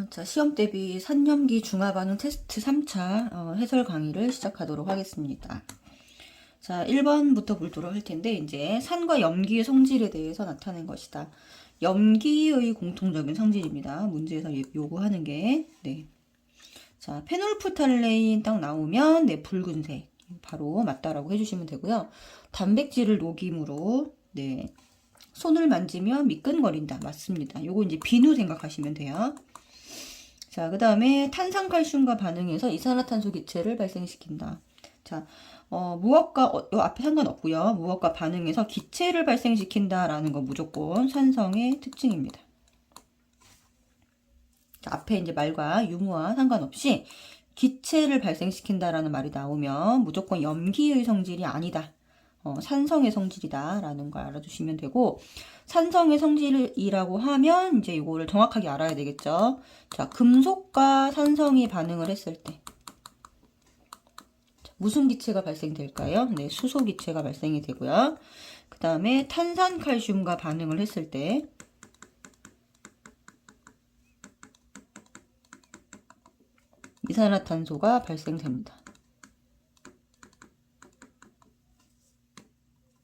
자, 시험 대비 산염기 중화반응 테스트 3차 해설 강의를 시작하도록 하겠습니다. 자, 1번부터 보도록 할 텐데, 이제 산과 염기의 성질에 대해서 나타낸 것이다. 염기의 공통적인 성질입니다. 문제에서 요구하는 게, 네. 자, 페놀프탈레인 딱 나오면, 네, 붉은색. 바로 맞다라고 해주시면 되고요. 단백질을 녹임으로, 네. 손을 만지면 미끈거린다. 맞습니다. 요거 이제 비누 생각하시면 돼요. 자, 그 다음에 탄산칼슘과 반응해서 이산화탄소 기체를 발생시킨다. 자, 무엇과, 요 앞에 상관없고요. 무엇과 반응해서 기체를 발생시킨다라는 거 무조건 산성의 특징입니다. 자, 앞에 이제 말과 유무와 상관없이 기체를 발생시킨다라는 말이 나오면 무조건 염기의 성질이 아니다. 산성의 성질이다 라는 걸 알아두시면 되고, 산성의 성질이라고 하면 이제 이거를 정확하게 알아야 되겠죠. 자, 금속과 산성이 반응을 했을 때 무슨 기체가 발생될까요? 네, 수소 기체가 발생이 되고요. 그 다음에 탄산칼슘과 반응을 했을 때 이산화탄소가 발생됩니다.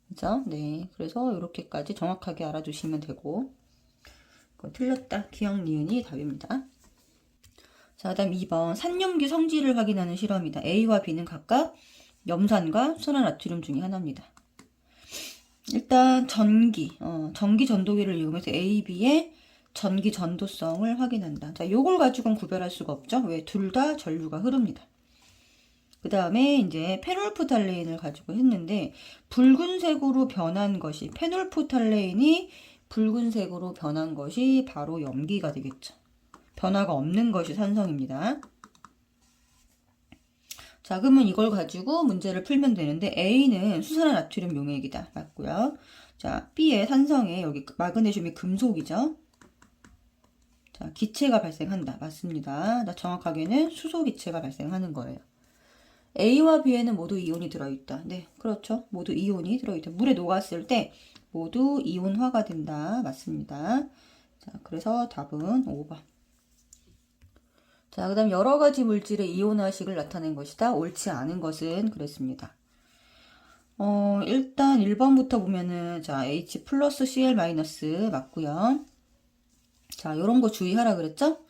그죠? 네, 그래서 이렇게까지 정확하게 알아두시면 되고, 틀렸다, 기억, 니은이 답입니다. 자, 다음 2번 산염기 성질을 확인하는 실험이다. A와 B는 각각 염산과 순화나트륨 중에 하나입니다. 일단 전기 전도기를 이용해서 A, B의 전기 전도성을 확인한다. 자, 요걸 가지고는 구별할 수가 없죠. 왜? 둘 다 전류가 흐릅니다. 그 다음에 이제 페놀프탈레인을 가지고 했는데, 붉은색으로 변한 것이, 페놀프탈레인이 붉은색으로 변한 것이 바로 염기가 되겠죠. 변화가 없는 것이 산성입니다. 자, 그러면 이걸 가지고 문제를 풀면 되는데, A는 수산화나트륨 용액이다. 맞고요. 자, B의 산성에 여기 마그네슘이 금속이죠. 자, 기체가 발생한다. 맞습니다. 자, 정확하게는 수소 기체가 발생하는 거예요. A와 B에는 모두 이온이 들어있다. 네, 그렇죠. 모두 이온이 들어있다. 물에 녹았을 때 모두 이온화가 된다. 맞습니다. 자, 그래서 답은 5번. 자, 그 다음 여러 가지 물질의 이온화식을 나타낸 것이다. 옳지 않은 것은 그랬습니다. 일단 1번부터 보면은, 자, H 플러스 Cl 마이너스 맞고요. 자, 요런 거 주의하라 그랬죠?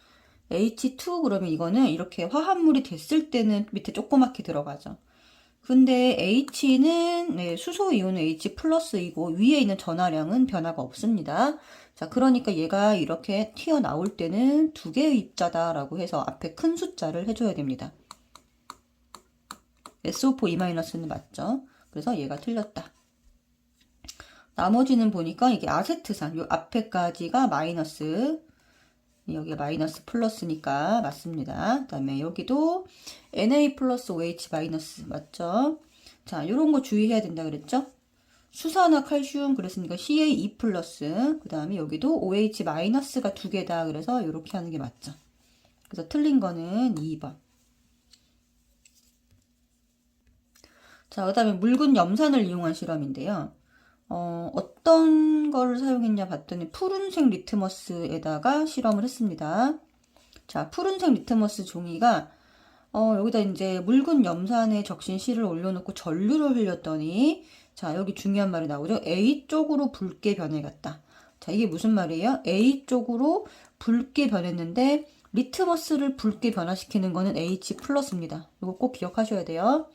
H2 그러면 이거는 이렇게 화합물이 됐을 때는 밑에 조그맣게 들어가죠. 근데 H는 네, 수소 이온은 H 플러스이고 위에 있는 전하량은 변화가 없습니다. 자, 그러니까 얘가 이렇게 튀어나올 때는 두 개의 입자다라고 해서 앞에 큰 숫자를 해줘야 됩니다. SO4E-는 맞죠? 그래서 얘가 틀렸다. 나머지는 보니까 이게 아세트산, 요 앞에까지가 마이너스, 여기가 마이너스 플러스니까 맞습니다. 그 다음에 여기도 Na 플러스 OH 마이너스 맞죠? 자, 요런 거 주의해야 된다 그랬죠? 수산화 칼슘 그랬으니까 Ca2 플러스, 그 다음에 여기도 OH 마이너스가 두 개다. 그래서 이렇게 하는 게 맞죠. 그래서 틀린 거는 2번. 자, 그 다음에 묽은 염산을 이용한 실험인데요. 어떤 거를 사용했냐 봤더니 푸른색 리트머스에다가 실험을 했습니다. 자, 푸른색 리트머스 종이가 여기다 이제 묽은 염산에 적신 실을 올려놓고 전류를 흘렸더니, 자, 여기 중요한 말이 나오죠. A 쪽으로 붉게 변해갔다. 자, 이게 무슨 말이에요? A 쪽으로 붉게 변했는데 리트머스를 붉게 변화시키는 거는 H 플러스입니다. 이거 꼭 기억하셔야 돼요.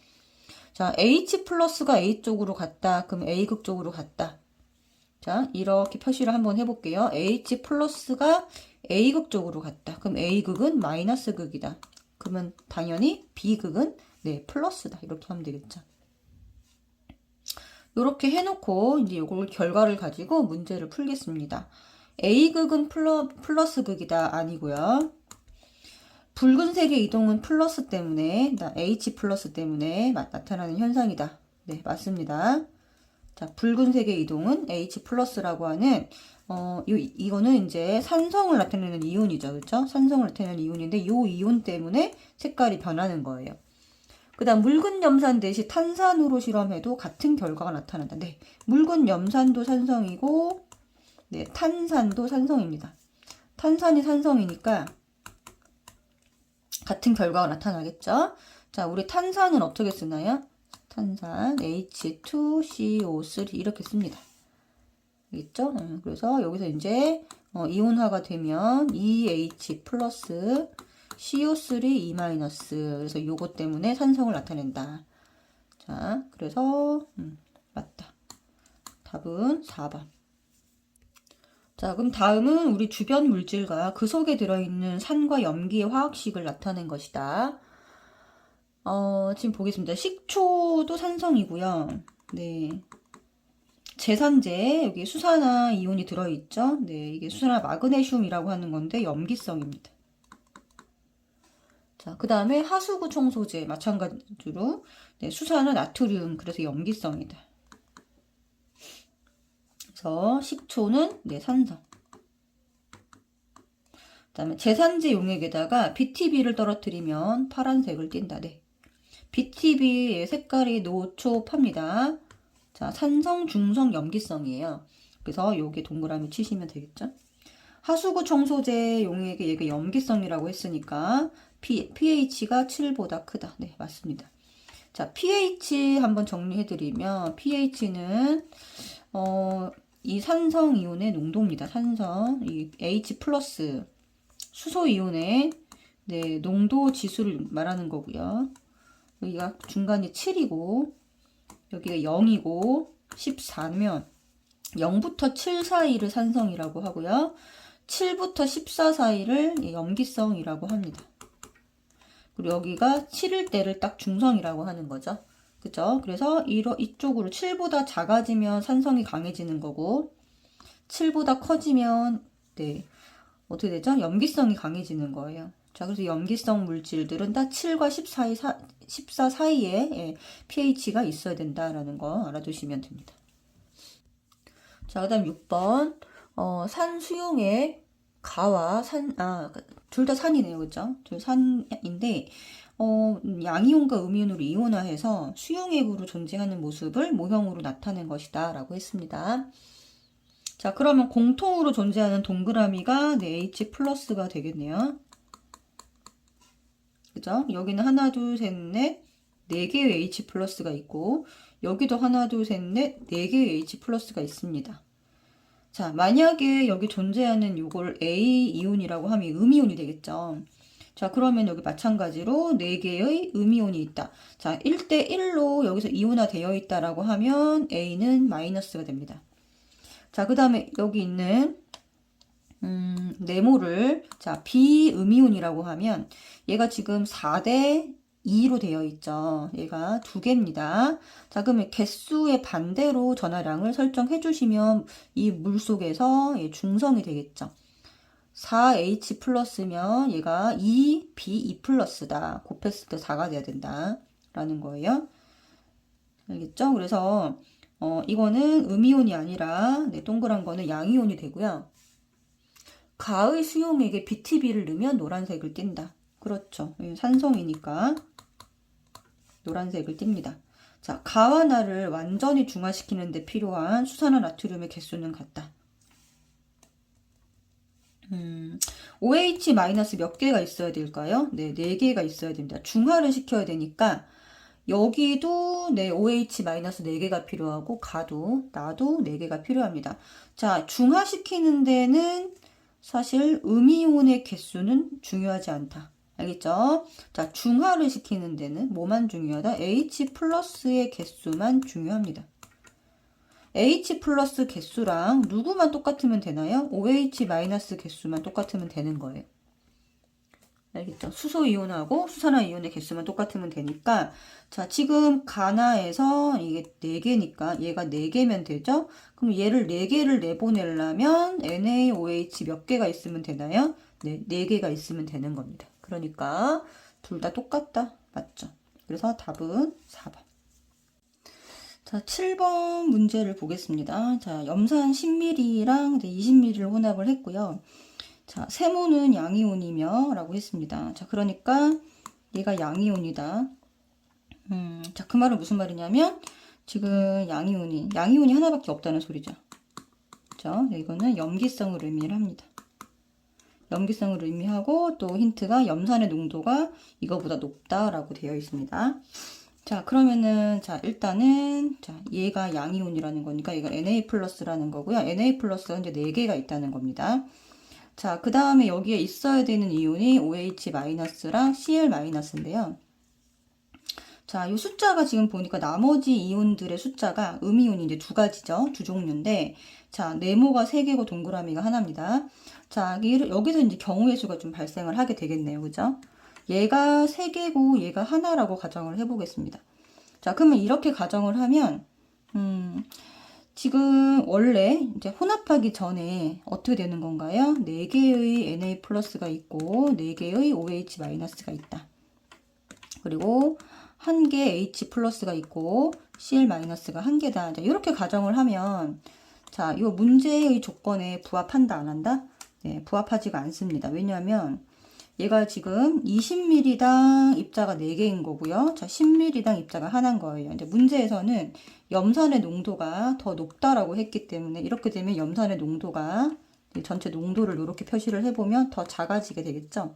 자, H 플러스가 A 쪽으로 갔다. 그럼 A극 쪽으로 갔다. 자, 이렇게 표시를 한번 해볼게요. H 플러스가 A극 쪽으로 갔다. 그럼 A극은 마이너스 극이다. 그러면 당연히 B극은 네, 플러스다. 이렇게 하면 되겠죠. 이렇게 해놓고 이제 이걸 결과를 가지고 문제를 풀겠습니다. A극은 플러스 극이다. 아니고요. 붉은색의 이동은 플러스 때문에, H 플러스 때문에 나타나는 현상이다. 네, 맞습니다. 자, 붉은색의 이동은 H 플러스라고 하는, 이거는 이제 산성을 나타내는 이온이죠. 그렇죠? 산성을 나타내는 이온인데, 이 이온 때문에 색깔이 변하는 거예요. 그 다음, 묽은 염산 대신 탄산으로 실험해도 같은 결과가 나타난다. 네, 묽은 염산도 산성이고, 네, 탄산도 산성입니다. 탄산이 산성이니까, 같은 결과가 나타나겠죠? 자, 우리 탄산은 어떻게 쓰나요? 탄산 H2CO3 이렇게 씁니다. 알겠죠? 그래서 여기서 이제 이온화가 되면 EH 플러스 CO3 E 마이너스. 그래서 요거 때문에 산성을 나타낸다. 자, 그래서 맞다. 답은 4번. 자, 그럼 다음은 우리 주변 물질과 그 속에 들어있는 산과 염기의 화학식을 나타낸 것이다. 지금 보겠습니다. 식초도 산성이고요. 네. 제산제, 여기 수산화 이온이 들어있죠. 네, 이게 수산화 마그네슘이라고 하는 건데 염기성입니다. 자, 그 다음에 하수구 청소제 마찬가지로 네, 수산화 나트륨, 그래서 염기성이다. 그래서 식초는 네, 산성. 그 다음에 제산제 용액에다가 BTB를 떨어뜨리면 파란색을 띈다. 네. BTB의 색깔이 노초파입니다. 자, 산성, 중성, 염기성이에요. 그래서 요게 동그라미 치시면 되겠죠. 하수구 청소제 용액에 얘가 염기성이라고 했으니까 pH가 7보다 크다. 네, 맞습니다. 자, pH 한번 정리해드리면 pH는 이 산성 이온의 농도입니다. 산성, 이 H 플러스 수소 이온의 네, 농도 지수를 말하는 거고요. 여기가 중간이 7이고 여기가 0이고 14면 0부터 7 사이를 산성이라고 하고요. 7부터 14 사이를 염기성이라고 합니다. 그리고 여기가 7일 때를 딱 중성이라고 하는 거죠. 그죠? 그래서 이쪽으로 7보다 작아지면 산성이 강해지는 거고 7보다 커지면 네, 어떻게 되죠? 염기성이 강해지는 거예요. 자, 그래서 염기성 물질들은 다 7과 14 사이에 예, pH가 있어야 된다라는 거 알아두시면 됩니다. 자, 그 다음 6번. 산 수용액, 가와 산, 둘 다 산이네요. 그죠? 둘 산인데, 양이온과 음이온으로 이온화해서 수용액으로 존재하는 모습을 모형으로 나타낸 것이다. 라고 했습니다. 자, 그러면 공통으로 존재하는 동그라미가 네, H 플러스가 되겠네요. 그죠? 여기는 하나, 둘, 셋, 넷, 4개의 H 플러스가 있고, 여기도 하나, 둘, 셋, 넷, 4개의 H 플러스가 있습니다. 자, 만약에 여기 존재하는 이걸 A 이온이라고 하면 음이온이 되겠죠. 자, 그러면 여기 마찬가지로 4개의 음이온이 있다. 자, 1대1로 여기서 이온화 되어 있다라고 하면 A는 마이너스가 됩니다. 자, 그 다음에 여기 있는 네모를 자 비음이온이라고 하면 얘가 지금 4대 2로 되어 있죠. 얘가 2개입니다. 자, 그러면 개수의 반대로 전하량을 설정해 주시면 이 물 속에서 중성이 되겠죠. 4H 플러스면 얘가 2B2 플러스다. 곱했을 때 4가 돼야 된다. 라는 거예요. 알겠죠? 그래서 이거는 음이온이 아니라 네, 동그란 거는 양이온이 되고요. 가의 수용액에 BTB를 넣으면 노란색을 띈다. 그렇죠. 산성이니까 노란색을 띱니다. 자, 가와 나를 완전히 중화시키는 데 필요한 수산화 나트륨의 개수는 같다. OH 마이너스 몇 개가 있어야 될까요? 네, 4개가 있어야 됩니다. 중화를 시켜야 되니까 여기도 네, OH 마이너스 4개가 필요하고 가도 나도 4개가 필요합니다. 자, 중화시키는 데는 사실 음이온의 개수는 중요하지 않다. 알겠죠? 자, 중화를 시키는 데는 뭐만 중요하다? H 플러스의 개수만 중요합니다. H 플러스 개수랑 누구만 똑같으면 되나요? OH 마이너스 개수만 똑같으면 되는 거예요. 알겠죠? 수소 이온하고 수산화 이온의 개수만 똑같으면 되니까 자, 지금 가나에서 이게 4개니까 얘가 4개면 되죠? 그럼 얘를 4개를 내보내려면 NaOH 몇 개가 있으면 되나요? 네, 4개가 있으면 되는 겁니다. 그러니까 둘 다 똑같다. 맞죠? 그래서 답은 4번. 자, 7번 문제를 보겠습니다. 자, 염산 10ml랑 20ml를 혼합을 했고요. 자, 세모는 양이온이며 라고 했습니다. 자, 그러니까 얘가 양이온이다. 자, 그 말은 무슨 말이냐면 지금 양이온이 하나밖에 없다는 소리죠. 그죠? 이거는 염기성을 의미를 합니다. 염기성을 의미하고 또 힌트가 염산의 농도가 이거보다 높다라고 되어 있습니다. 자, 그러면은 자, 일단은 자, 얘가 양이온이라는 거니까 이거 Na 플러스라는 거고요. Na 플러스가 이제 4개가 있다는 겁니다. 자, 그 다음에 여기에 있어야 되는 이온이 OH-랑 Cl-인데요. 자, 이 숫자가 지금 보니까 나머지 이온들의 숫자가 음이온이 이제 2가지죠. 2종류인데, 자, 네모가 3개고 동그라미가 하나입니다. 자, 여기서 이제 경우의 수가 좀 발생을 하게 되겠네요. 그죠? 얘가 3개고 얘가 하나라고 가정을 해보겠습니다. 자, 그러면 이렇게 가정을 하면, 지금 원래 이제 혼합하기 전에 어떻게 되는 건가요? 4개의 Na 플러스가 있고 4개의 OH-가 있다. 그리고 1개 H 플러스가 있고 Cl-가 1개다. 이렇게 가정을 하면 자, 이 문제의 조건에 부합한다 안 한다? 네, 부합하지가 않습니다. 왜냐하면 얘가 지금 20ml당 입자가 4개인 거고요. 자, 10ml당 입자가 하나인 거예요. 이제 문제에서는 염산의 농도가 더 높다라고 했기 때문에 이렇게 되면 염산의 농도가 전체 농도를 이렇게 표시를 해보면 더 작아지게 되겠죠.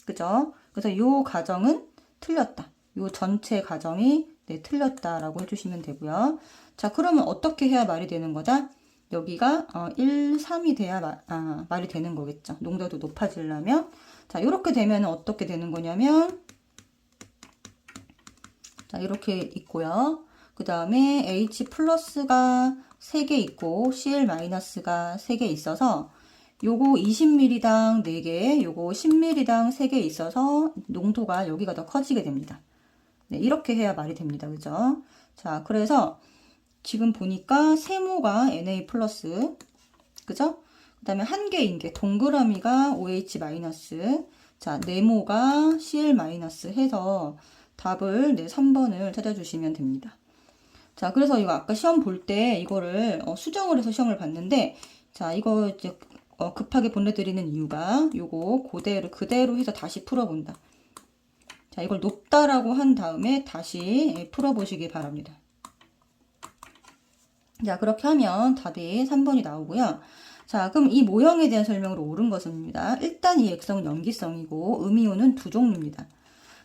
그죠? 그래서 이 가정은 틀렸다. 이 전체 가정이 네, 틀렸다라고 해주시면 되고요. 자, 그러면 어떻게 해야 말이 되는 거다? 여기가 1, 3이 돼야 말이 되는 거겠죠. 농도도 높아지려면. 자, 이렇게 되면 어떻게 되는 거냐면 자, 이렇게 있고요. 그 다음에 H 플러스가 3개 있고 Cl-가 3개 있어서 요거 20ml당 4개, 요거 10ml당 3개 있어서 농도가 여기가 더 커지게 됩니다. 네, 이렇게 해야 말이 됩니다. 그죠? 자, 그래서 지금 보니까 세모가 Na 플러스, 그죠? 그 다음에 1개인 게 동그라미가 OH-, 자, 네모가 Cl- 해서 답을 네, 3번을 찾아주시면 됩니다. 자, 그래서 이거 아까 시험 볼 때 이거를 수정을 해서 시험을 봤는데, 자, 이거 이제 급하게 보내드리는 이유가 요거 그대로 해서 다시 풀어본다. 자, 이걸 높다라고 한 다음에 다시 풀어보시기 바랍니다. 자, 그렇게 하면 답이 3번이 나오고요. 자, 그럼 이 모형에 대한 설명으로 옳은 것입니다. 일단 이 액성은 염기성이고 음이온은 2종류입니다.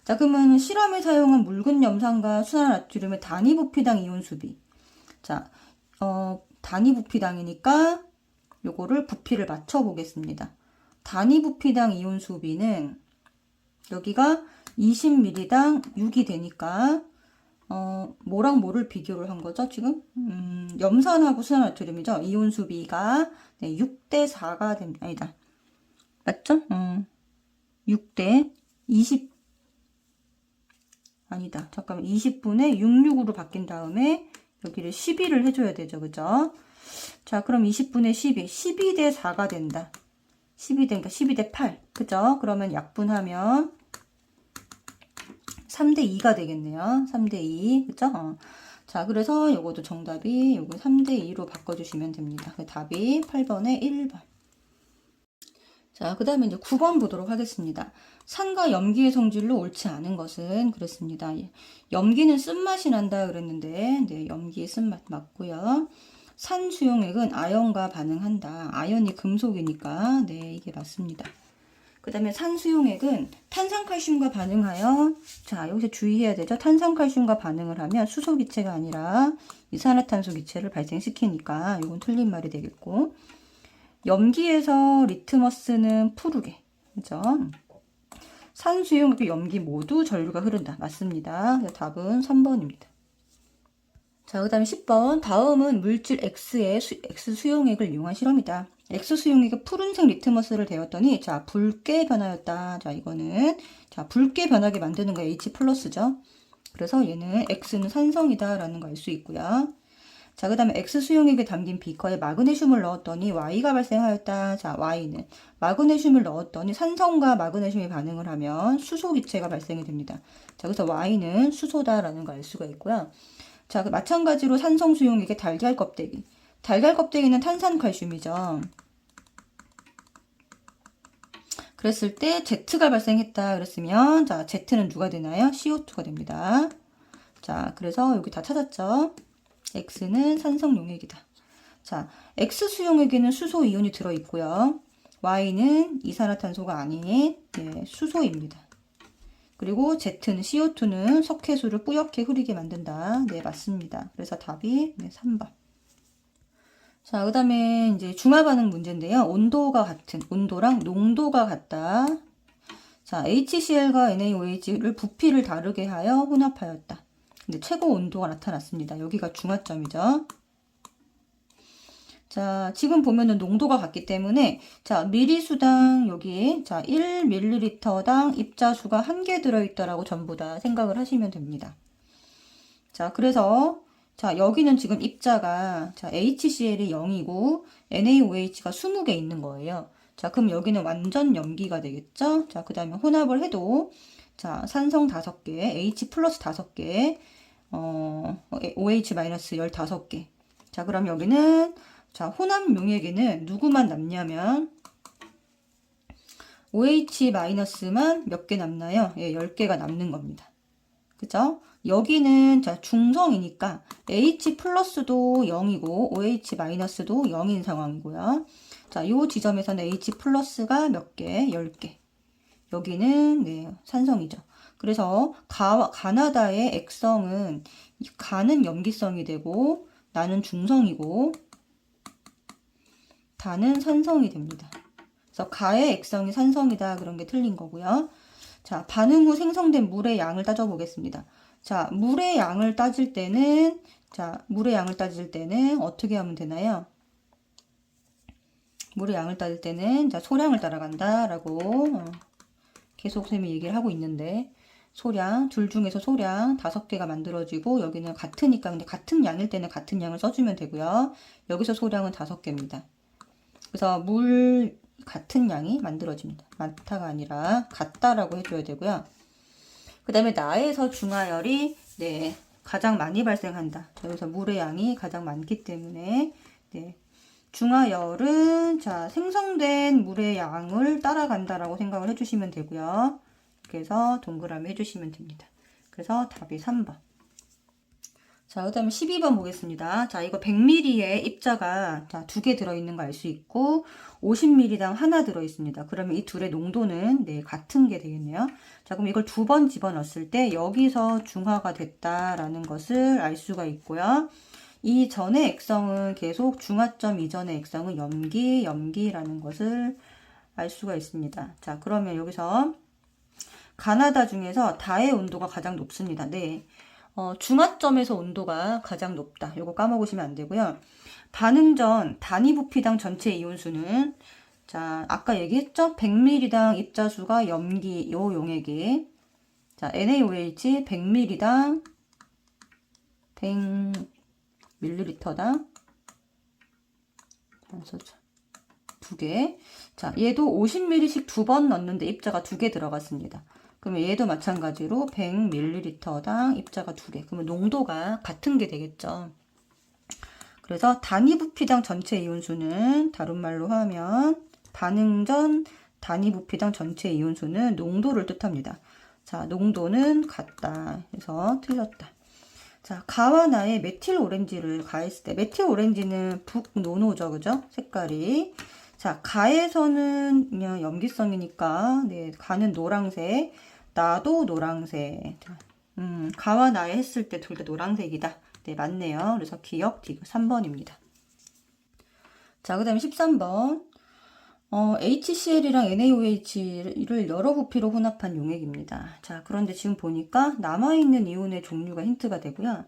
자, 그러면 실험에 사용한 묽은 염산과 수산나트륨의 단위 부피당 이온 수비. 자, 단위 부피당이니까 요거를 부피를 맞춰 보겠습니다. 단위 부피당 이온 수비는 여기가 20ml당 6이 되니까 뭐랑 뭐를 비교를 한 거죠, 지금? 염산하고 수산나트륨이죠. 이온 수비가 네, 6대 4가 됩니다. 아니다. 맞죠? 6대 20 아니다. 잠깐만. 20분에 66으로 바뀐 다음에 여기를 12를 해줘야 되죠. 그죠? 자, 그럼 20분에 12. 12대 4가 된다. 12대, 8. 그죠? 그러면 약분하면 3대 2가 되겠네요. 3대 2. 그죠? 자, 그래서 요것도 정답이 요거 3대 2로 바꿔주시면 됩니다. 답이 8번에 1번. 자, 그 다음에 이제 9번 보도록 하겠습니다. 산과 염기의 성질로 옳지 않은 것은 그랬습니다. 염기는 쓴맛이 난다 그랬는데, 네, 염기의 쓴맛 맞고요. 산 수용액은 아연과 반응한다. 아연이 금속이니까, 네, 이게 맞습니다. 그 다음에 산 수용액은 탄산칼슘과 반응하여, 자, 여기서 주의해야 되죠. 탄산칼슘과 반응을 하면 수소기체가 아니라 이산화탄소 기체를 발생시키니까, 이건 틀린 말이 되겠고, 염기에서 리트머스는 푸르게, 그죠? 산수용액과 염기 모두 전류가 흐른다. 맞습니다. 답은 3번입니다. 자, 그 다음에 10번. 다음은 물질 X의 X 수용액을 이용한 실험이다. X 수용액에 푸른색 리트머스를 대었더니, 자, 붉게 변하였다. 자, 이거는, 자, 붉게 변하게 만드는 거 H 플러스죠. 그래서 얘는 X는 산성이다. 라는 거 알 수 있고요. 자, 그 다음에 X 수용액에 담긴 비커에 마그네슘을 넣었더니 Y가 발생하였다. 자, Y는 마그네슘을 넣었더니 산성과 마그네슘이 반응을 하면 수소 기체가 발생이 됩니다. 자, 그래서 Y는 수소다라는 거 알 수가 있고요. 자, 마찬가지로 산성 수용액의 달걀 껍데기. 달걀 껍데기는 탄산칼슘이죠. 그랬을 때 Z가 발생했다 그랬으면, 자, Z는 누가 되나요? CO2가 됩니다. 자, 그래서 여기 다 찾았죠? X는 산성 용액이다. 자, X 수용액에는 수소 이온이 들어있고요. Y는 이산화탄소가 아닌 수소입니다. 그리고 Z는 CO2는 석회수를 뿌옇게 흐리게 만든다. 네, 맞습니다. 그래서 답이 3번. 자, 그 다음에 이제 중화 반응 문제인데요. 온도가 같은, 온도랑 농도가 같다. 자, HCl과 NaOH를 부피를 다르게 하여 혼합하였다. 근데 최고 온도가 나타났습니다. 여기가 중화점이죠. 자, 지금 보면은 농도가 같기 때문에, 자, 미리수당 여기, 자, 1ml당 입자수가 1개 들어있다라고 전부 다 생각을 하시면 됩니다. 자, 그래서, 자, 여기는 지금 입자가, 자, HCl이 0이고, NaOH가 20개 있는 거예요. 자, 그럼 여기는 완전 염기가 되겠죠? 자, 그 다음에 혼합을 해도, 자, 산성 5개, H 플러스 5개, OH 마이너스 15개. 자, 그럼 여기는, 자, 혼합 용액에는 누구만 남냐면 OH-만 몇 개 남나요? 10개가 남는 겁니다. 그죠? 여기는 자, 중성이니까 H 플러스도 0이고 OH-도 0인 상황이고요. 자, 요 지점에서는 H 플러스가 몇 개? 10개. 여기는 산성이죠. 그래서 가나다의 액성은 가는 염기성이 되고 나는 중성이고 다는 산성이 됩니다. 그래서 가의 액성이 산성이다. 그런 게 틀린 거고요. 자, 반응 후 생성된 물의 양을 따져보겠습니다. 자, 물의 양을 따질 때는 어떻게 하면 되나요? 물의 양을 따질 때는 자, 소량을 따라간다라고 계속 쌤이 얘기를 하고 있는데 소량, 둘 중에서 소량 5개가 만들어지고 여기는 같으니까 근데 같은 양일 때는 같은 양을 써주면 되고요. 여기서 소량은 5개입니다. 그래서 물 같은 양이 만들어집니다. 많다가 아니라 같다라고 해줘야 되고요. 그 다음에 나에서 중하열이 가장 많이 발생한다. 여기서 물의 양이 가장 많기 때문에 중하열은 자, 생성된 물의 양을 따라간다라고 생각을 해주시면 되고요. 그래서 동그라미 해주시면 됩니다. 그래서 답이 3번. 자, 그 다음에 12번 보겠습니다. 자, 이거 100ml에 입자가 2개 들어있는 거 알 수 있고 50ml당 하나 들어있습니다. 그러면 이 둘의 농도는 같은 게 되겠네요. 자, 그럼 이걸 2번 집어넣었을 때 여기서 중화가 됐다라는 것을 알 수가 있고요. 이 전의 액성은 계속 중화점 이전의 액성은 염기라는 것을 알 수가 있습니다. 자, 그러면 여기서 가나다 중에서 다의 온도가 가장 높습니다. 중화점에서 온도가 가장 높다. 이거 까먹으시면 안 되고요. 반응 전 단위 부피당 전체 이온수는 자, 아까 얘기했죠? 100ml당 입자수가 염기 요 용액이 자, NaOH 100ml당 100ml당 2개. 자, 얘도 50ml씩 2번 넣는데 입자가 2개 들어갔습니다. 그러면 얘도 마찬가지로 100ml당 입자가 2개. 그러면 농도가 같은 게 되겠죠. 그래서 단위 부피당 전체 이온수는 다른 말로 하면 반응 전 단위 부피당 전체 이온수는 농도를 뜻합니다. 자, 농도는 같다. 그래서 틀렸다. 자, 가와 나의 메틸 오렌지를 가했을 때 메틸 오렌지는 북노노죠. 그죠? 색깔이. 자, 가에서는 그냥 염기성이니까 가는 노란색. 나도 노란색. 가와 나에 했을 때 둘 다 노란색이다. 맞네요. 그래서 기억 디귿 3번입니다. 자, 그 다음에 13번. HCl이랑 NaOH를 여러 부피로 혼합한 용액입니다. 자, 그런데 지금 보니까 남아있는 이온의 종류가 힌트가 되고요.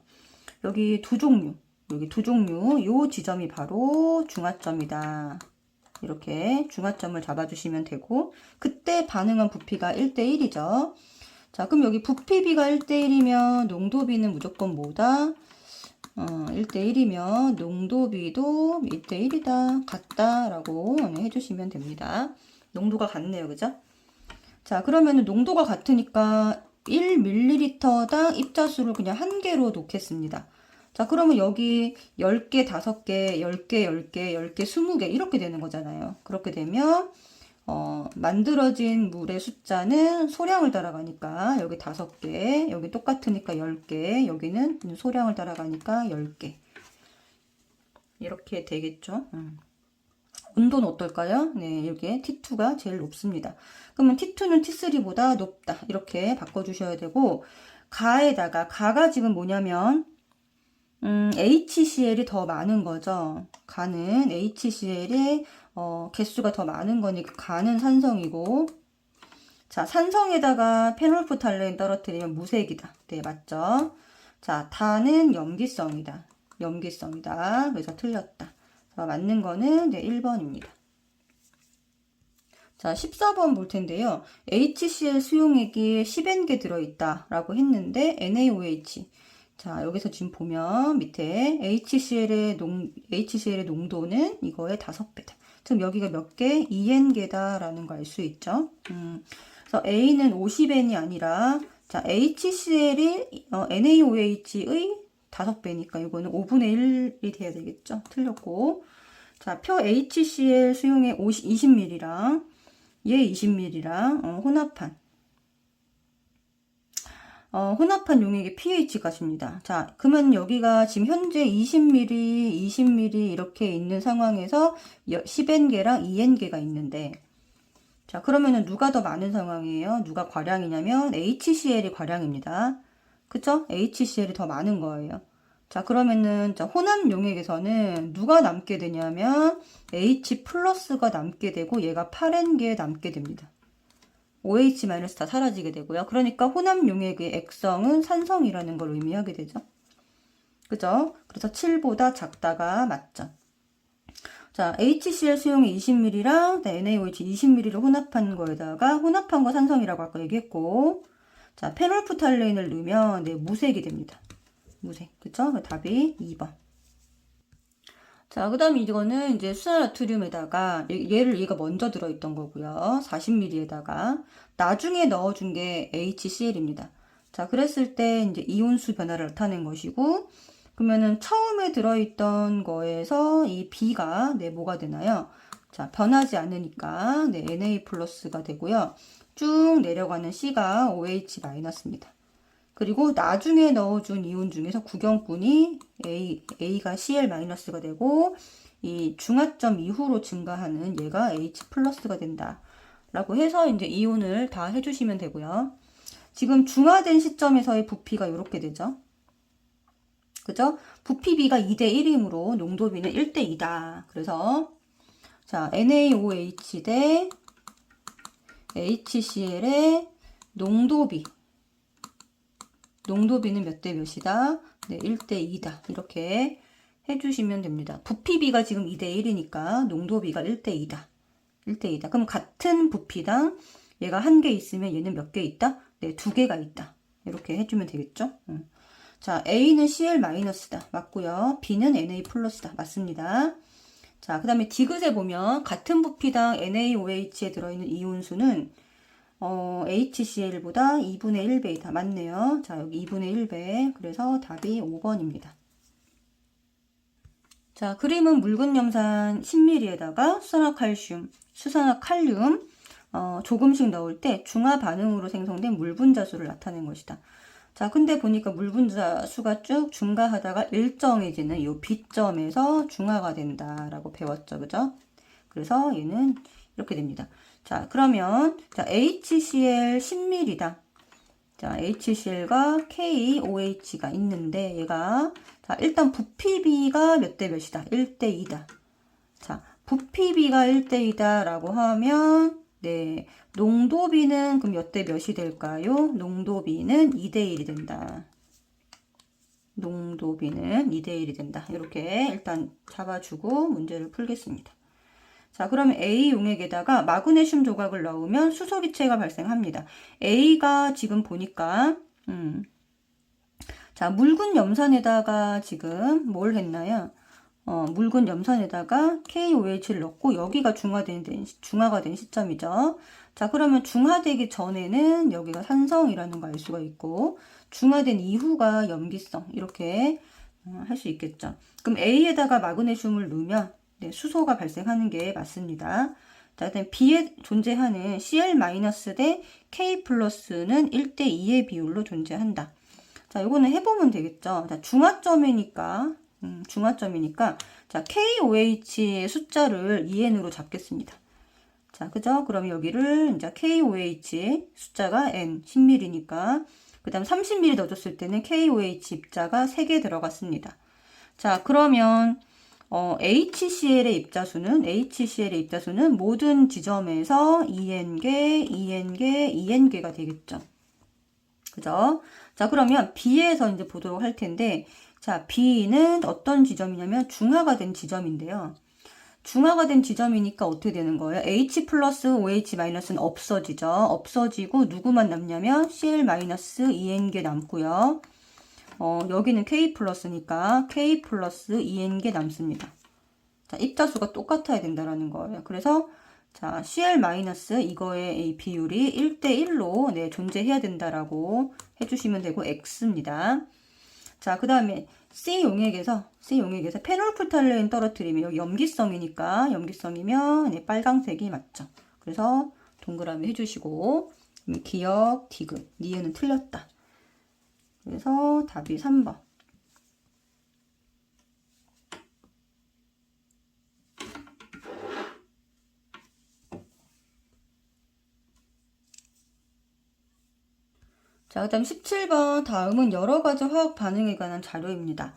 여기 두 종류, 요 지점이 바로 중화점이다. 이렇게 중화점을 잡아주시면 되고, 그때 반응한 부피가 1대1이죠. 자, 그럼 여기 부피비가 1대1이면 농도비는 무조건 뭐다? 1대1이면 농도비도 1대1이다. 같다라고 해주시면 됩니다. 농도가 같네요. 그죠? 자, 그러면 농도가 같으니까 1ml당 입자수를 그냥 1개로 놓겠습니다. 자, 그러면 여기 10개, 5개, 10개, 10개, 10개, 20개 이렇게 되는 거잖아요. 그렇게 되면 만들어진 물의 숫자는 소량을 따라가니까 여기 5개, 여기 똑같으니까 10개, 여기는 소량을 따라가니까 10개. 이렇게 되겠죠. 온도는 어떨까요? 네, 이렇게 T2가 제일 높습니다. 그러면 T2는 T3보다 높다. 이렇게 바꿔주셔야 되고, 가가 지금 뭐냐면, HCl이 더 많은 거죠. 가는 HCl의 개수가 더 많은 거니까 가는 산성이고, 자, 산성에다가 페놀프탈레인 떨어뜨리면 무색이다. 네, 맞죠? 자, 다는 염기성이다. 염기성이다. 그래서 틀렸다. 자, 맞는 거는 네, 1번입니다. 자, 14번 볼 텐데요. HCl 수용액이 10N개 들어있다 라고 했는데 NaOH. 자, 여기서 지금 보면 밑에 HCl의 농도는 이거의 5배다. 지금 여기가 몇 개? 2N개다 라는 거 알 수 있죠. 그래서 A는 50N이 아니라 자, HCl이 NaOH의 5배니까 이거는 5분의 1이 돼야 되겠죠. 틀렸고. 자, 표 HCl 수용액 20ml랑 얘 20ml랑 혼합한 용액의 pH 값입니다. 자, 그러면 여기가 지금 현재 20ml, 20ml 이렇게 있는 상황에서 10N개랑 2N개가 있는데, 자, 그러면은 누가 더 많은 상황이에요? 누가 과량이냐면 HCl이 과량입니다. 그쵸? HCl이 더 많은 거예요. 자, 그러면은 자, 혼합 용액에서는 누가 남게 되냐면 H 플러스가 남게 되고 얘가 8N개 남게 됩니다. OH 마이너스 다 사라지게 되고요. 그러니까 혼합 용액의 액성은 산성이라는 걸 의미하게 되죠. 그죠? 그래서 7보다 작다가 맞죠. 자, HCl 수용이 20ml랑 NaOH 20ml를 혼합한 거에다가 혼합한 거 산성이라고 아까 얘기했고, 자, 페놀프탈레인을 넣으면 네, 무색이 됩니다. 무색. 그쵸? 답이 2번. 자, 그 다음에 이거는 이제 수산나트륨에다가 얘가 먼저 들어있던 거고요. 40ml에다가 나중에 넣어준 게 HCl입니다. 자, 그랬을 때 이제 이온수 변화를 나타낸 것이고, 그러면은 처음에 들어있던 거에서 이 B가 네, 뭐가 되나요? 자, 변하지 않으니까 네, Na 플러스가 되고요. 쭉 내려가는 C가 OH 마이너스입니다. 그리고 나중에 넣어준 이온 중에서 구경꾼이 A가 Cl-가 되고 이 중화점 이후로 증가하는 얘가 H 플러스가 된다. 라고 해서 이제 이온을 다 해주시면 되고요. 지금 중화된 시점에서의 부피가 이렇게 되죠. 그죠? 부피 B가 2대1이므로 농도 B는 1대2다. 그래서 자, NaOH 대 HCl의 농도 B. 농도 B는 몇 대 몇이다? 네, 1대2다. 이렇게 해주시면 됩니다. 부피 B가 지금 2대1이니까 농도 B가 1대2다. 1대2다. 그럼 같은 부피당 얘가 한 개 있으면 얘는 몇 개 있다? 네, 2개가 있다. 이렇게 해주면 되겠죠? 자, A는 Cl-다. 맞고요. B는 Na 플러스다. 맞습니다. 자, 그 다음에 디귿에 보면 같은 부피당 NaOH에 들어있는 이온수는 HCl보다 2분의 1배이다. 맞네요. 자, 여기 2분의 1배. 그래서 답이 5번입니다. 자, 그림은 묽은 염산 10ml에다가 수산화칼륨 조금씩 넣을 때 중화 반응으로 생성된 물 분자수를 나타낸 것이다. 자, 근데 보니까 물 분자수가 쭉 증가하다가 일정해지는 이 B점에서 중화가 된다라고 배웠죠. 그죠? 그래서 얘는 이렇게 됩니다. 자, 그러면 자, HCl 10ml다. 자, HCl과 KOH가 있는데 얘가 자, 일단 부피 B가 몇 대 몇이다? 1대2다. 자, 부피 B가 1대2다 라고 하면 네, 농도 B는 그럼 몇 대 몇이 될까요? 농도 B는 2대1이 된다. 농도 B는 2대1이 된다. 이렇게 일단 잡아주고 문제를 풀겠습니다. 자, 그러면 A 용액에다가 마그네슘 조각을 넣으면 수소기체가 발생합니다. A가 지금 보니까 자, 묽은 염산에다가 지금 뭘 했나요? 묽은 염산에다가 KOH를 넣고 여기가 중화가 된 시점이죠. 자, 그러면 중화되기 전에는 여기가 산성이라는 걸 알 수가 있고 중화된 이후가 염기성 이렇게 할 수 있겠죠. 그럼 A에다가 마그네슘을 넣으면 네, 수소가 발생하는 게 맞습니다. 자, 그다음 B에 존재하는 Cl- 대 K 플러스는 1대2의 비율로 존재한다. 자, 이거는 해보면 되겠죠. 자, 중화점이니까 중화점이니까 자, KOH의 숫자를 2N으로 잡겠습니다. 자, 그죠? 그럼 여기를 이제 KOH 숫자가 N, 10ml니까 그 다음 30ml 넣어줬을 때는 KOH 입자가 3개 들어갔습니다. 자, 그러면 HCl의 입자수는 모든 지점에서 2N개, 2N개, 2N개가 되겠죠. 그죠? 자, 그러면 B에서 이제 보도록 할 텐데, 자, B는 어떤 지점이냐면 중화가 된 지점인데요. 중화가 된 지점이니까 어떻게 되는 거예요? H 플러스 OH 마이너스는 없어지죠. 없어지고 누구만 남냐면 Cl 마이너스 2N개 남고요. 여기는 K 플러스니까 K 플러스 2N개 남습니다. 자, 입자수가 똑같아야 된다라는 거예요. 그래서 자, Cl 마이너스 이거의 비율이 1대1로 네, 존재해야 된다라고 해주시면 되고 X입니다. 자, 그 다음에 C용액에서 페놀프탈레인 떨어뜨리면 여기 염기성이면 네, 빨강색이 맞죠. 그래서 동그라미 해주시고 기억, 디귿, 니은은 틀렸다. 그래서 답이 3번. 자, 그 다음 17번. 다음은 여러가지 화학 반응에 관한 자료입니다.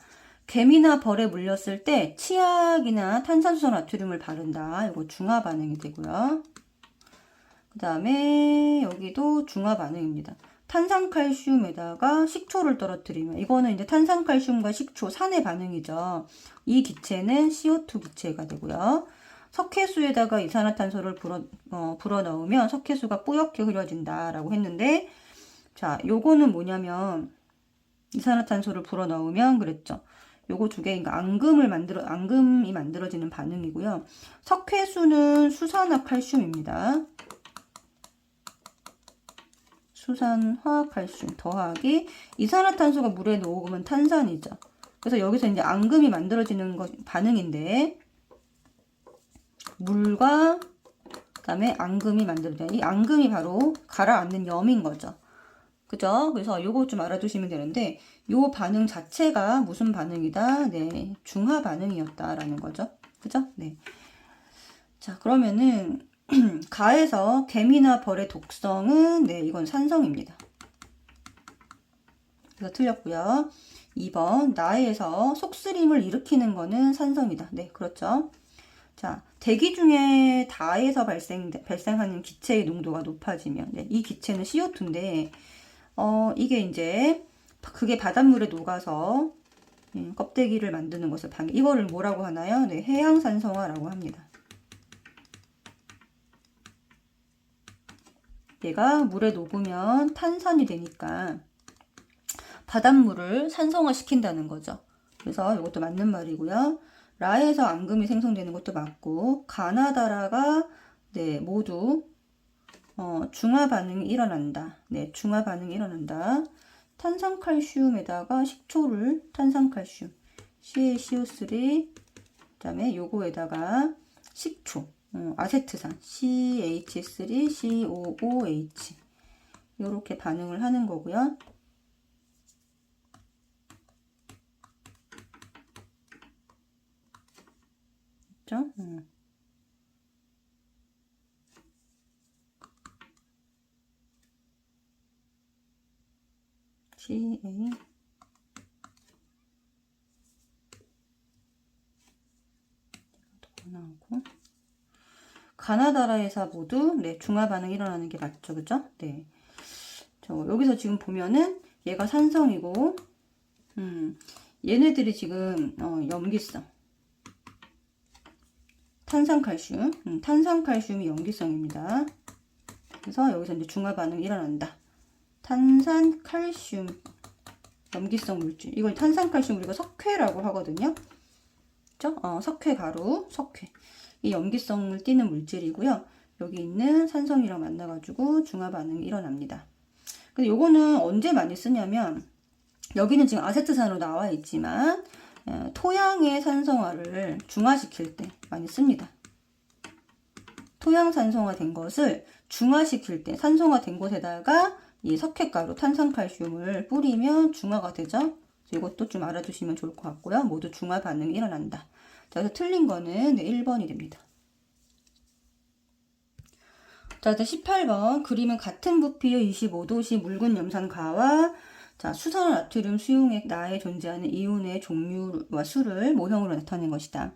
개미나 벌에 물렸을 때 치약이나 탄산수소 나트륨을 바른다. 이거 중화 반응이 되고요. 그 다음에 여기도 중화 반응입니다. 탄산칼슘에다가 식초를 떨어뜨리면 이거는 이제 탄산칼슘과 식초 산의 반응이죠. 이 기체는 CO2 기체가 되고요. 석회수에다가 이산화탄소를 불어 넣으면 석회수가 뿌옇게 흐려진다라고 했는데, 자, 요거는 뭐냐면 이산화탄소를 불어 넣으면 그랬죠. 요거 두 개, 그러니까 앙금이 만들어지는 반응이고요. 석회수는 수산화칼슘입니다. 수산화칼슘 더하기 이산화탄소가 물에 녹으면 탄산이죠. 그래서 여기서 이제 앙금이 만들어지는 반응인데 물과 그다음에 앙금이 만들어져요. 이 앙금이 바로 가라앉는 염인 거죠. 그죠? 그래서 요거 좀 알아두시면 되는데 요 반응 자체가 무슨 반응이다? 네, 중화 반응이었다라는 거죠. 그죠? 네. 자, 그러면은 가에서 개미나 벌의 독성은 네, 이건 산성입니다. 그래서 틀렸고요. 2번 나에서 속쓰림을 일으키는 거는 산성이다. 네, 그렇죠. 자, 대기 중에 다에서 발생하는 기체의 농도가 높아지면 네, 이 기체는 CO2인데 이게 이제 그게 바닷물에 녹아서 껍데기를 만드는 것을 이거를 뭐라고 하나요? 네, 해양산성화라고 합니다. 얘가 물에 녹으면 탄산이 되니까 바닷물을 산성화 시킨다는 거죠. 그래서 이것도 맞는 말이고요. 라에서 앙금이 생성되는 것도 맞고 가나다라가 네, 모두 중화 반응이 일어난다. 네, 중화 반응이 일어난다. 탄산칼슘에다가 식초를 탄산칼슘 CaCO3 그다음에 요거에다가 식초 아세트산 CH3COOH 이렇게 반응을 하는 거고요. 그렇죠? CA 나오고 가나다라에서 모두 네, 중화 반응이 일어나는 게 맞죠, 그죠? 네. 여기서 지금 보면은 얘가 산성이고, 얘네들이 지금 염기성, 탄산칼슘, 탄산칼슘이 염기성입니다. 그래서 여기서 이제 중화 반응이 일어난다. 탄산칼슘 염기성 물질. 이걸 탄산칼슘 우리가 석회라고 하거든요. 그죠? 석회 가루, 석회. 이 염기성을 띠는 물질이고요. 여기 있는 산성이랑 만나가지고 중화 반응이 일어납니다. 근데 요거는 언제 많이 쓰냐면 여기는 지금 아세트산으로 나와 있지만 토양의 산성화를 중화시킬 때 많이 씁니다. 토양 산성화된 것을 중화시킬 때 산성화된 곳에다가 이 석회가루 탄산칼슘을 뿌리면 중화가 되죠. 이것도 좀 알아두시면 좋을 것 같고요. 모두 중화 반응이 일어난다. 자, 그래서 틀린 거는 네, 1번이 됩니다. 자, 18번. 그림은 같은 부피의 25도씨 묽은 염산가와 자, 수산 나트륨 수용액 나에 존재하는 이온의 종류와 수를 모형으로 나타낸 것이다.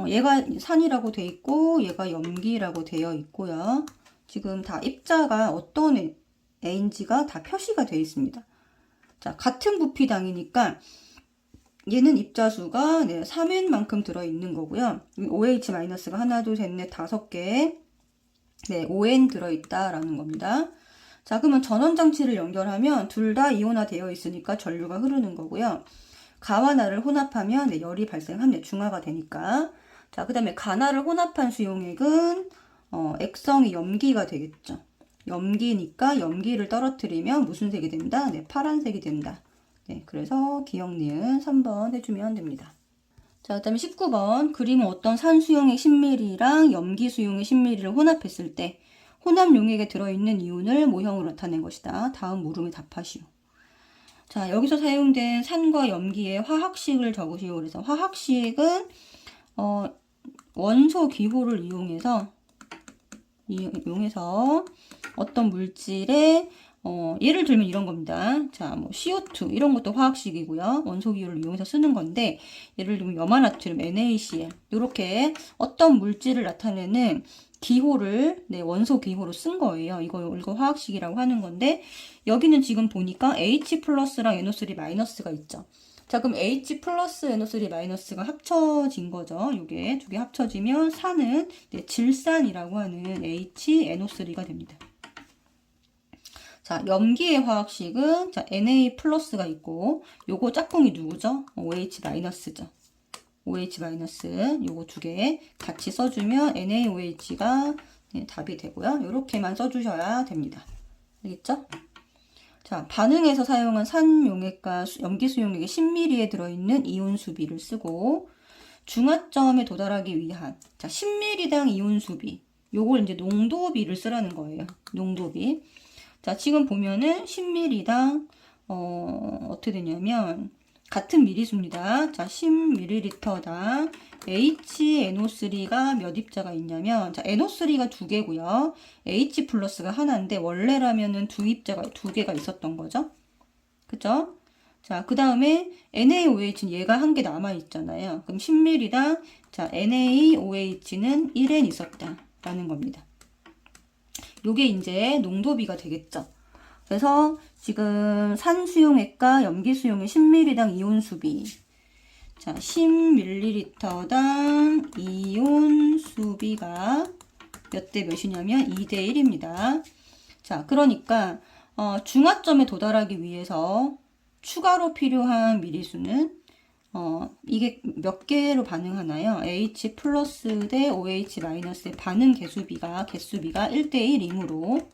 얘가 산이라고 돼 있고 얘가 염기라고 되어 있고요. 지금 다 입자가 어떤 A인지가 다 표시가 되어 있습니다. 자, 같은 부피당이니까 얘는 입자수가 네, 3N만큼 들어있는 거고요. OH-가 하나, 둘, 셋, 넷, 5개 네, 5N 들어있다라는 겁니다. 자, 그러면 전원장치를 연결하면 둘 다 이온화 되어 있으니까 전류가 흐르는 거고요. 가와 나를 혼합하면 네, 열이 발생하면 중화가 되니까. 자, 그 다음에 가나를 혼합한 수용액은 액성이 염기가 되겠죠. 염기니까 염기를 떨어뜨리면 무슨 색이 된다? 네, 파란색이 된다. 네, 그래서 기억 니은 3번 해주면 됩니다. 자, 그 다음에 19번. 그림은 어떤 산수용액 10ml랑 염기수용액 10ml를 혼합했을 때 혼합 용액에 들어있는 이온을 모형으로 나타낸 것이다. 다음 물음을 답하시오. 자, 여기서 사용된 산과 염기의 화학식을 적으시오. 그래서 화학식은 원소 기호를 이용해서 어떤 물질에 예를 들면 이런 겁니다. 자, 뭐 CO2 이런 것도 화학식이고요. 원소 기호를 이용해서 쓰는 건데 예를 들면 염화나트륨 NaCl 이렇게 어떤 물질을 나타내는 기호를 네, 원소 기호로 쓴 거예요. 이거 화학식이라고 하는 건데 여기는 지금 보니까 H 플러스랑 NO3 마이너스가 있죠. 자, 그럼 H 플러스 NO3 마이너스가 합쳐진 거죠. 요게 두 개 합쳐지면 산은 네, 질산이라고 하는 HNO3가 됩니다. 자, 염기의 화학식은 자, Na 플러스가 있고 요거 짝꿍이 누구죠? OH 마이너스죠. OH 마이너스 요거 두 개 같이 써주면 NaOH가 네, 답이 되고요. 요렇게만 써주셔야 됩니다. 알겠죠? 자, 반응에서 사용한 산용액과 염기수용액의 10ml에 들어있는 이온 수비를 쓰고 중화점에 도달하기 위한 자, 10ml당 이온 수비 요걸 이제 농도비를 쓰라는 거예요. 농도비. 자, 지금 보면은 10ml당 어떻게 되냐면 같은 미리수입니다. 자, 10ml당 HNO3가 몇 입자가 있냐면 자, NO3가 2개고요. H 플러스가 하나인데 원래라면은 두 개가 있었던 거죠. 그죠? 자, 그 다음에 NaOH는 얘가 한 개 남아 있잖아요. 그럼 10ml당 자, NaOH는 1N 있었다라는 겁니다. 요게 이제 농도비가 되겠죠. 그래서 지금 산수용액과 염기수용액 10ml당 이온 수비. 자, 10ml당 이온 수비가 몇 대 몇이냐면 2대 1입니다. 자, 그러니까 중화점에 도달하기 위해서 추가로 필요한 미리수는 이게 몇 개로 반응하나요? H 플러스 대 OH 마이너스의 반응 개수비가 1대 1이므로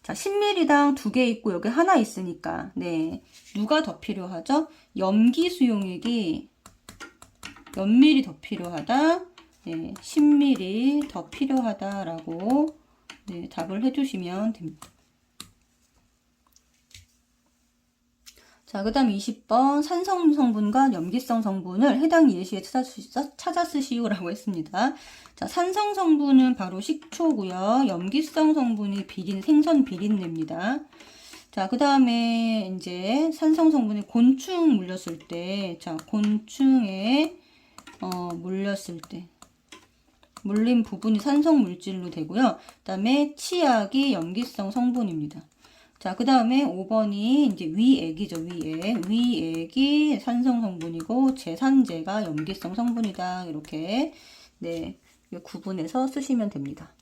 자, 10ml당 2개 있고 여기 하나 있으니까 네, 누가 더 필요하죠? 염기수용액이 몇 ml 더 필요하다? 네, 10ml 더 필요하다라고 네, 답을 해주시면 됩니다. 자, 그 다음 20번 산성 성분과 염기성 성분을 해당 예시에 찾아 쓰시오라고 했습니다. 자, 산성 성분은 바로 식초고요. 염기성 성분이 생선 비린내입니다. 자, 그 다음에 이제 산성 성분이 곤충 물렸을 때, 자, 곤충에 물렸을 때 물린 부분이 산성 물질로 되고요. 그 다음에 치약이 염기성 성분입니다. 자, 그 다음에 5번이 이제 위액이죠, 위액. 위액이 산성 성분이고, 제산제가 염기성 성분이다. 이렇게, 네, 구분해서 쓰시면 됩니다.